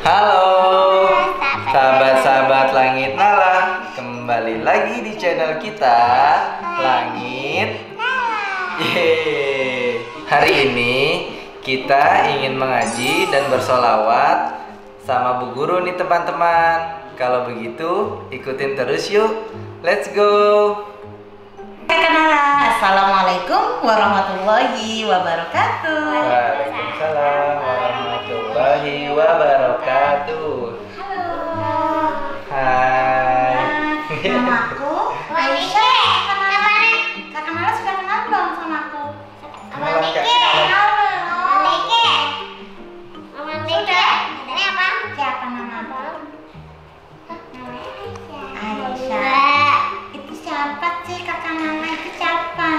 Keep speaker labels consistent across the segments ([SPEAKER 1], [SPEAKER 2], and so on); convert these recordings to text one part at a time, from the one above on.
[SPEAKER 1] Halo sahabat-sahabat Langit Nala, kembali lagi di channel kita Langit Yeay. Hari ini kita ingin mengaji dan bersolawat sama Bu Guru nih teman-teman. Kalau begitu ikutin terus yuk. Let's go.
[SPEAKER 2] Assalamualaikum warahmatullahi wabarakatuh.
[SPEAKER 1] Waalaikumsalam warahmatullahi wabarakatuh.
[SPEAKER 2] Halo.
[SPEAKER 1] Hai.
[SPEAKER 2] Nama aku Aisyah. Kakak Nala sudah kenal belum sama aku?
[SPEAKER 1] Kenalan, Kak.
[SPEAKER 2] Sudah? Namanya apa? Siapa nama aku? Aisyah. Itu siapa sih kakak Nala? Itu siapa?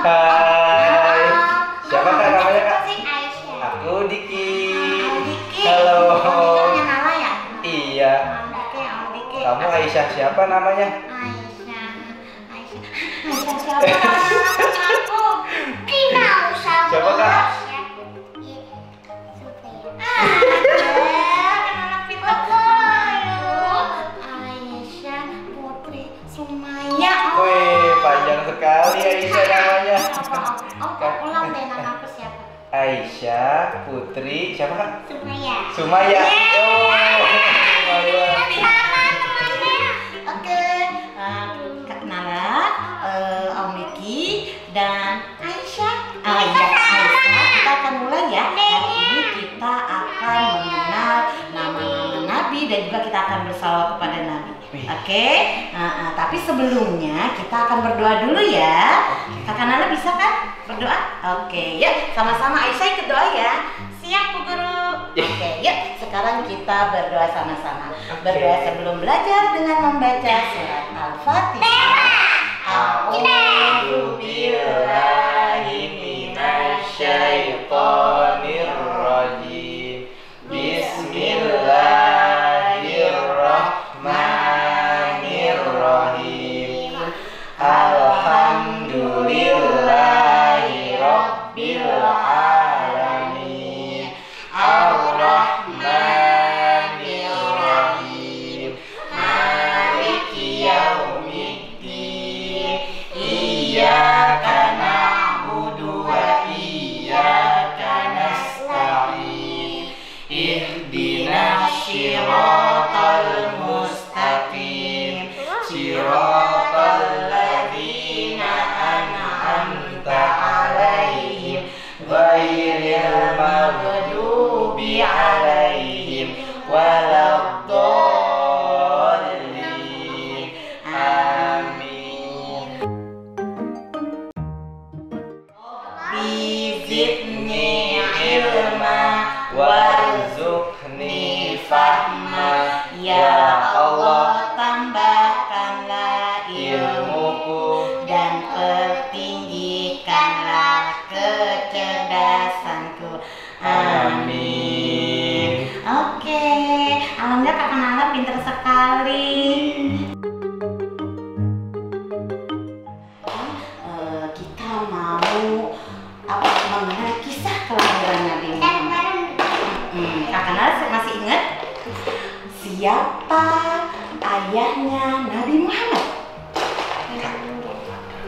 [SPEAKER 1] Hai. Siapa kak namanya kak?
[SPEAKER 2] Aisyah.
[SPEAKER 1] Aku Diki.
[SPEAKER 2] Diki.
[SPEAKER 1] Halo.
[SPEAKER 2] Diki Nala ya?
[SPEAKER 1] Iya.
[SPEAKER 2] Diki.
[SPEAKER 1] Kamu Aisyah siapa namanya?
[SPEAKER 2] Aisyah siapa? Aku kenal sama
[SPEAKER 1] Siapa, Kak?
[SPEAKER 2] Aisyah Putri Sumaya.
[SPEAKER 1] Wih, panjang sekali Aisyah namanya.
[SPEAKER 2] Ulang deh, nama aku siapa?
[SPEAKER 1] Aisyah Putri siapa kak?
[SPEAKER 2] Sumaya.
[SPEAKER 1] Sumaya. Oh, Sumaya.
[SPEAKER 2] Oke, Kak Nala, Om Diki, dan Aisyah. Aisyah, kita akan mulai ya. Hari ini kita akan mengenal nama-nama Nabi dan juga kita akan bersalawat kepada Nabi. Oke, tapi sebelumnya kita akan berdoa dulu ya. Kakak Nala bisa kan berdoa? Oke, yuk sama-sama Aisyah ikut doa ya. Siap Bu Guru. Oke, yuk sekarang kita berdoa sama-sama. Berdoa sebelum belajar dengan membaca surat Al-Fatihah.
[SPEAKER 1] A'udzu billahi minasyaitonir rajim. Bismillahirrahmanirrahim. Alhamdulillahi rabbil alamin. Ar-Rahmanir-Rahim. Maliki yaumiddin. Iyyaka na'budu wa iyyaka nasta'in. Ihdinas siratal mustaqim. Siratal ladzina an'amta 'alaihim ghairil maghdubi 'alaihim waladdallin. Amin. Bizidni ilma warzuqni fahma. Ya Allah, tambahkanlah ilmuku
[SPEAKER 2] dan pertinggikanlah kecerdasanku.
[SPEAKER 1] Amin.
[SPEAKER 2] Oke, alhamdulillah Kakak Nala pintar sekali. Kita mau mengenal kisah kelahiran Nabi Muhammad. Kakak Nala masih ingat siapa ayahnya Nabi Muhammad?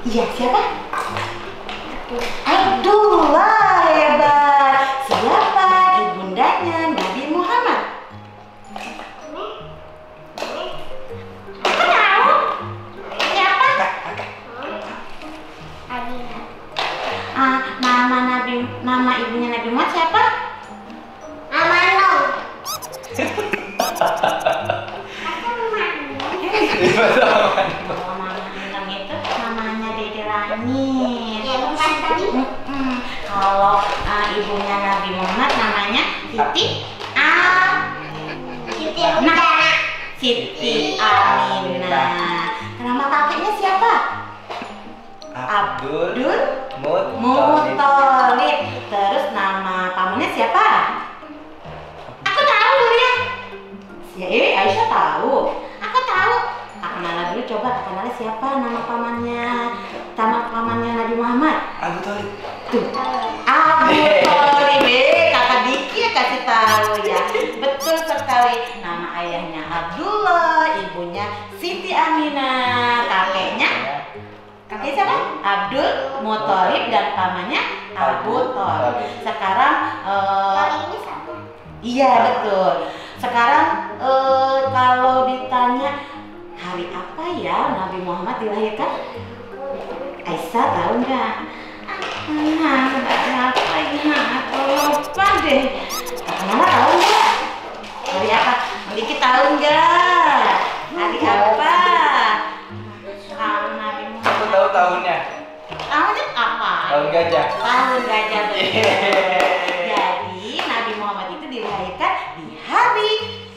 [SPEAKER 2] Iya, siapa? Abdullah, hebat. Siapa ibundanya Nabi Muhammad? Aku tahu. Siapa? Nama ibunya Nabi Muhammad siapa? Amanong. Amanong itu namanya Dede Langit. Ya, bukan tadi. Kalau ibunya Nabi Muhammad namanya Siti Siti Aminah. Nama kakeknya siapa? Abdul Muthalib. Terus nama pamannya siapa? Aku tahu ya. Aisyah tahu. Aku tahu. Kakak Nala dulu coba. Kakak Nala siapa nama pamannya? Nama pamannya Nabi Muhammad?
[SPEAKER 1] Abu Thalib.
[SPEAKER 2] Tuh. Abu Thalib. Siti Aminah. Kakeknya siapa? Abdul Muthalib dan pamannya Abu Thalib. Sekarang
[SPEAKER 3] ini sama.
[SPEAKER 2] iya betul. Sekarang kalau ditanya hari apa ya Nabi Muhammad dilahirkan? Aisyah tahu nggak? Apa ya? Lupa deh. Mama tahu nggak? Hari apa? Dikit tahu nggak? Hari apa? Nabi
[SPEAKER 1] Aku
[SPEAKER 2] Muhammad.
[SPEAKER 1] tahu tahunnya.
[SPEAKER 2] Tahunnya apa?
[SPEAKER 1] Tahun gajah.
[SPEAKER 2] Tahun gajah betul. Jadi Nabi Muhammad itu dilahirkan di hari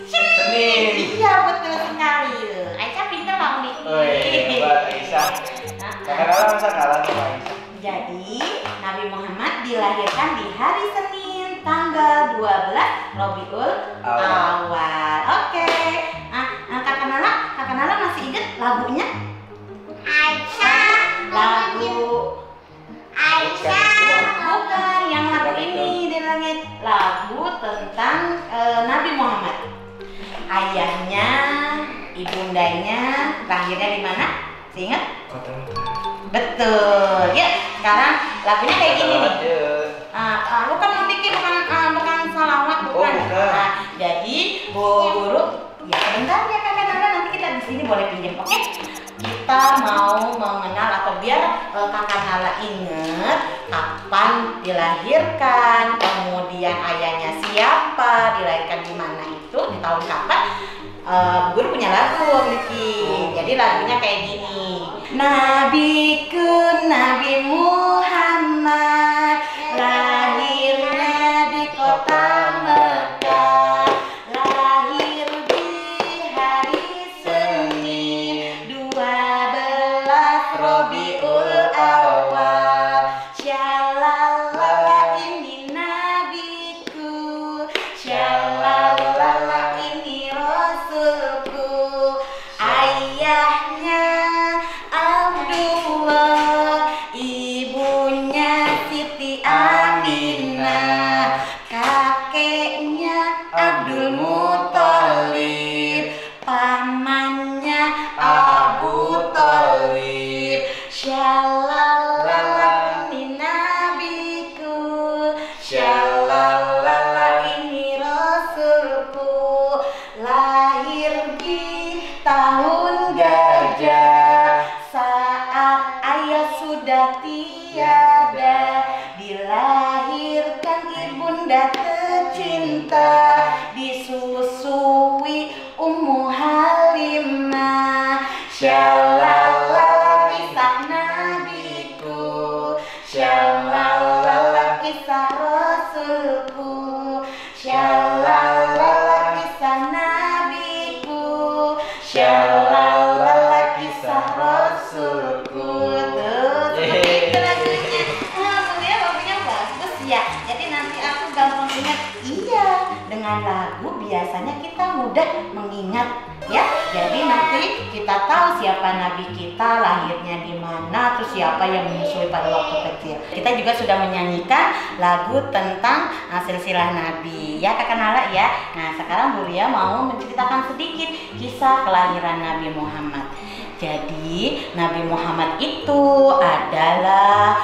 [SPEAKER 1] Senin.
[SPEAKER 2] Iya betul sekali. Aisyah pintar loh nih.
[SPEAKER 1] Mbak Aisyah. Kakak Nala masa kalah sama Aisyah?
[SPEAKER 2] Jadi Nabi Muhammad dilahirkan di hari Senin tanggal 12 Rabiul Awal. Oke. Kakak Nala masih ingat lagunya?
[SPEAKER 3] Aisyah.
[SPEAKER 2] Lagu
[SPEAKER 3] Aisyah.
[SPEAKER 2] bukan yang lagu ini di langit, lagu tentang Nabi Muhammad. Ayahnya, ibundanya lahirnya di mana? Ingat?
[SPEAKER 1] Kota
[SPEAKER 2] Betul. Ya, sekarang lagunya kayak gini nih. Bukan membikin, bukan salawat, bukan.
[SPEAKER 1] Oh, bukan.
[SPEAKER 2] Jadi Bu Guru, ya sebentar ya Kakak Nanda, nanti kita di sini boleh pinjam, oke? Kita mau mengenal atau biar Kakak Nala ingat kapan dilahirkan, kemudian ayahnya siapa, dilahirkan di mana itu, di tahun kapan. Guru punya lagu Om Diki. Jadi lagunya kayak gini. Nabiku Nabi Muhammad lahirnya di kota Mekah, lahir di hari Senin 12 Rabiul Awal. Syalalala ini nabiku, syalalala ini rasulku. Ayahnya Abdullah, ibunya Siti Aminah, kakeknya Abdul Muthalib, pamannya Abu Thalib. Syalalala ini nabiku, syalalala ini rasulku, lahir di tahun gajah, saat ayah sudah tiada, dilahirkan ibunda tercinta, disusui Ummu Halimah. Syalalala kisah nabiku, syalalala kisah rasulku, syalalala kisah nabiku, syalalala kisah rasulku. Tuh, seperti itu lagunya. Lagunya bagus ya. Jadi nanti aku gampang ingat. Iya, dengan lagu biasanya kita mudah mengingat ya. Jadi nanti kita tahu siapa nabi kita, lahirnya di mana, terus siapa yang menyusui pada waktu kecil. Kita juga sudah menyanyikan lagu tentang silsilah nabi ya Kakak Nala ya. Nah sekarang Bu Lia mau menceritakan sedikit kisah kelahiran Nabi Muhammad. Jadi Nabi Muhammad itu adalah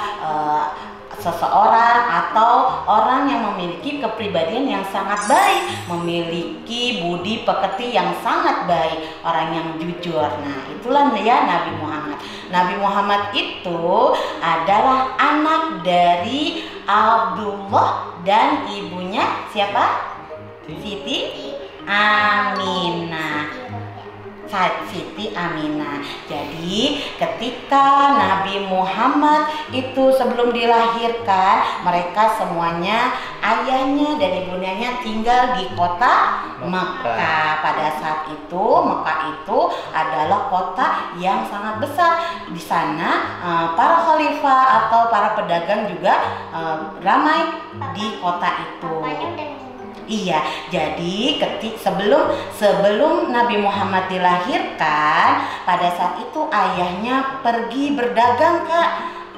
[SPEAKER 2] seseorang atau orang yang memiliki kepribadian yang sangat baik, memiliki budi pekerti yang sangat baik, orang yang jujur. Nah itulah ya Nabi Muhammad. Nabi Muhammad itu adalah anak dari Abdullah dan ibunya siapa? Siti Aminah. Siti Aminah. Jadi ketika Nabi Muhammad itu sebelum dilahirkan, mereka semuanya ayahnya dan ibundanya tinggal di kota Mekah. Pada saat itu Mekah itu adalah kota yang sangat besar. Di sana para khalifah atau para pedagang juga ramai di kota itu. Iya, jadi sebelum Nabi Muhammad dilahirkan, pada saat itu ayahnya pergi berdagang Kak,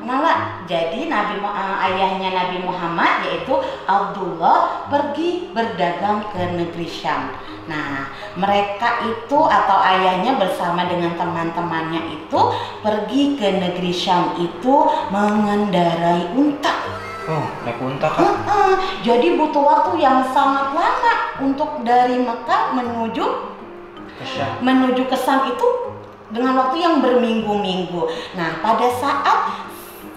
[SPEAKER 2] Nala, jadi ayahnya Nabi Muhammad yaitu Abdullah pergi berdagang ke negeri Syam. Nah, mereka itu atau ayahnya bersama dengan teman-temannya itu pergi ke negeri Syam itu mengendarai unta.
[SPEAKER 1] Oh, naik unta Kak?
[SPEAKER 2] Jadi butuh waktu yang sangat lama untuk dari Mekah menuju ke Syam itu dengan waktu yang berminggu-minggu. Nah, pada saat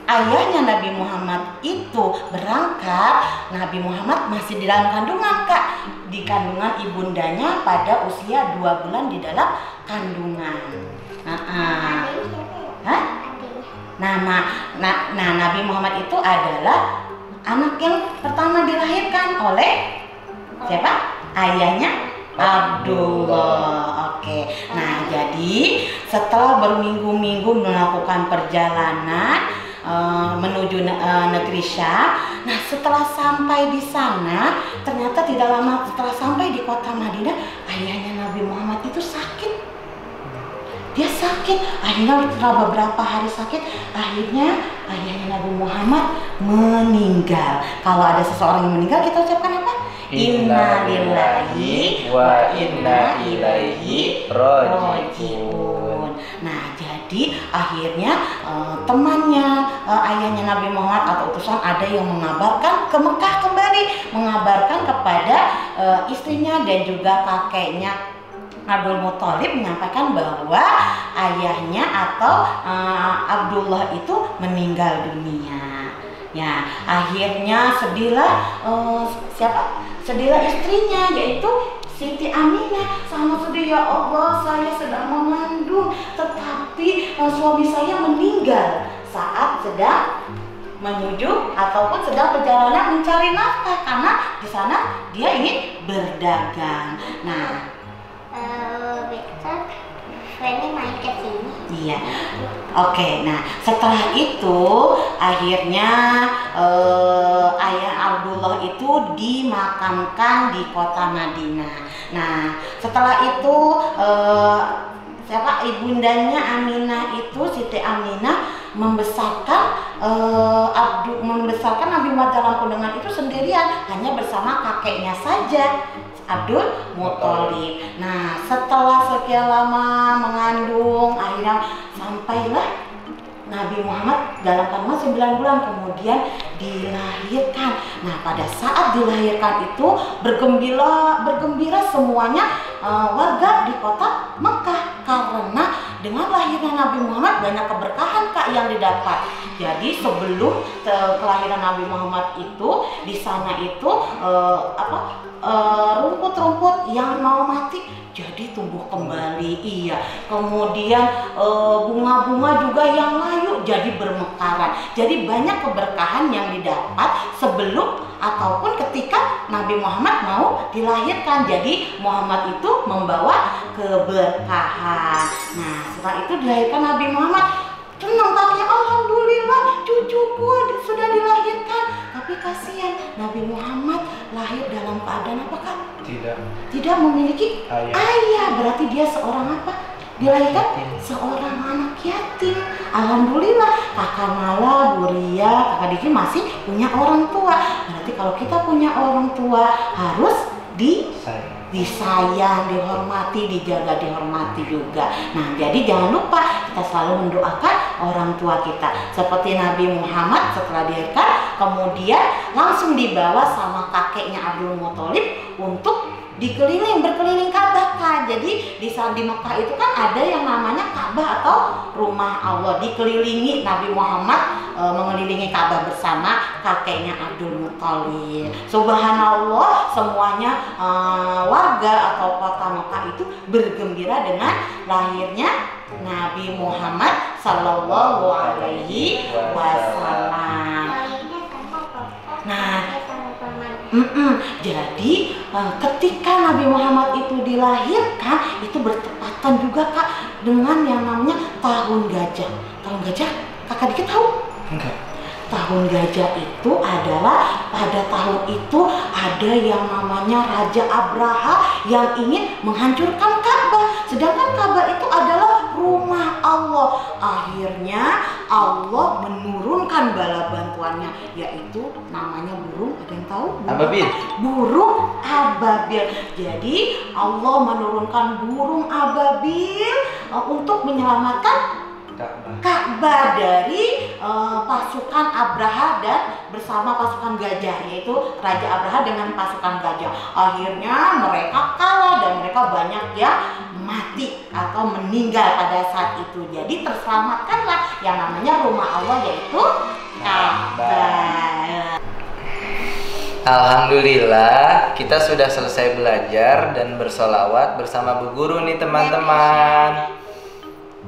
[SPEAKER 2] ayahnya Nabi Muhammad itu berangkat, Nabi Muhammad masih di dalam kandungan Kak, di kandungan ibundanya pada usia 2 bulan di dalam kandungan. Nah, Nabi Muhammad itu adalah anak yang pertama dilahirkan oleh siapa? Ayahnya Abdullah. Oke. Nah, jadi setelah berminggu-minggu melakukan perjalanan menuju negeri Syam. Nah, setelah sampai di sana, ternyata tidak lama setelah sampai di kota Madinah, ayahnya Nabi Muhammad itu sakit. Dia sakit, akhirnya setelah beberapa hari sakit, akhirnya ayahnya Nabi Muhammad meninggal. Kalau ada seseorang yang meninggal, kita ucapkan apa? Inna lillahi wa inna ilaihi raji'un. Nah, jadi akhirnya temannya ayahnya Nabi Muhammad atau utusan ada yang mengabarkan ke Mekah kembali, mengabarkan kepada istrinya dan juga kakeknya Abdul Muthalib, menyampaikan bahwa ayahnya atau Abdullah itu meninggal dunia. Ya, akhirnya sedihlah sedihlah istrinya yaitu Siti Aminah, sama sedih, ya Allah, saya sedang mengandung tetapi suami saya meninggal saat sedang menuju ataupun sedang perjalanan mencari nafkah karena di sana dia ingin berdagang. Nah,
[SPEAKER 3] Victor, Fanny main ke sini.
[SPEAKER 2] iya. Oke, nah setelah itu akhirnya ayah Abdullah itu dimakamkan di kota Madinah. Nah, setelah itu ibundanya Aminah itu Siti Aminah membesarkan Nabi Muhammad dalam kandungan itu sendirian, hanya bersama kakeknya saja, Abdul Muthalib. Nah, setelah sekian lama mengandung, akhirnya sampailah Nabi Muhammad dalam kandungan 9 bulan, kemudian dilahirkan. Nah, pada saat dilahirkan itu bergembira semuanya warga di kota Mekah karena dengan lahirnya Nabi Muhammad banyak keberkahan Kak yang didapat. Jadi sebelum kelahiran Nabi Muhammad itu di sana itu rumput-rumput yang mau mati jadi tumbuh kembali, iya. Kemudian bunga-bunga juga yang layu jadi bermekaran. Jadi banyak keberkahan yang didapat sebelum ataupun ketika Nabi Muhammad mau dilahirkan. Jadi Muhammad itu membawa keberkahan. Nah, setelah itu dilahirkan Nabi Muhammad, tenang kakek, alhamdulillah cucuku sudah dilahirkan. Tapi kasihan Nabi Muhammad lahir dalam keadaan apa Kak? Tidak memiliki ayah. Berarti dia seorang apa? Dilahirkan seorang anak yatim. Alhamdulillah kakak Nala, Bu Ria, kakak Diki masih punya orang tua. Berarti kalau kita punya orang tua harus disayang, dihormati, dijaga, dihormati juga. Nah, jadi jangan lupa kita selalu mendoakan orang tua kita. Seperti Nabi Muhammad setelah dilahirkan, kemudian langsung dibawa sama kakeknya Abdul Muthalib untuk berkeliling Ka'bah Kak. Jadi di Mekah itu kan ada yang namanya Ka'bah atau rumah Allah. Dikelilingi Nabi Muhammad mengelilingi Ka'bah bersama kakeknya Abdul Muthalib. Subhanallah, semuanya warga atau kota Mekah itu bergembira dengan lahirnya Nabi Muhammad Sallallahu Alaihi Wasallam. Nah, jadi ketika Nabi Muhammad itu dilahirkan itu bertepatan juga Kak dengan yang namanya tahun gajah. Tahun gajah kakak dikit tahu? Enggak. Tahun gajah itu adalah pada tahun itu ada yang namanya Raja Abraha yang ingin menghancurkan Ka'bah. Sedangkan Ka'bah itu adalah rumah Allah. Akhirnya Allah menurunkan bala bantuannya, yaitu namanya burung. Ada yang tahu?
[SPEAKER 1] Ababil.
[SPEAKER 2] Burung ababil. Jadi Allah menurunkan burung ababil untuk menyelamatkan Ka'bah dari pasukan Abraha dan bersama pasukan gajah, yaitu Raja Abraha dengan pasukan gajah. Akhirnya mereka kalah dan mereka banyak yang mati atau meninggal pada saat itu. Jadi terselamatkanlah yang namanya rumah Allah, yaitu Ka'bah.
[SPEAKER 1] Alhamdulillah, kita sudah selesai belajar dan bersolawat bersama Bu Guru nih teman-teman.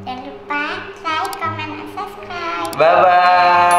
[SPEAKER 3] Jangan lupa like, comment, dan subscribe.
[SPEAKER 1] Bye-bye.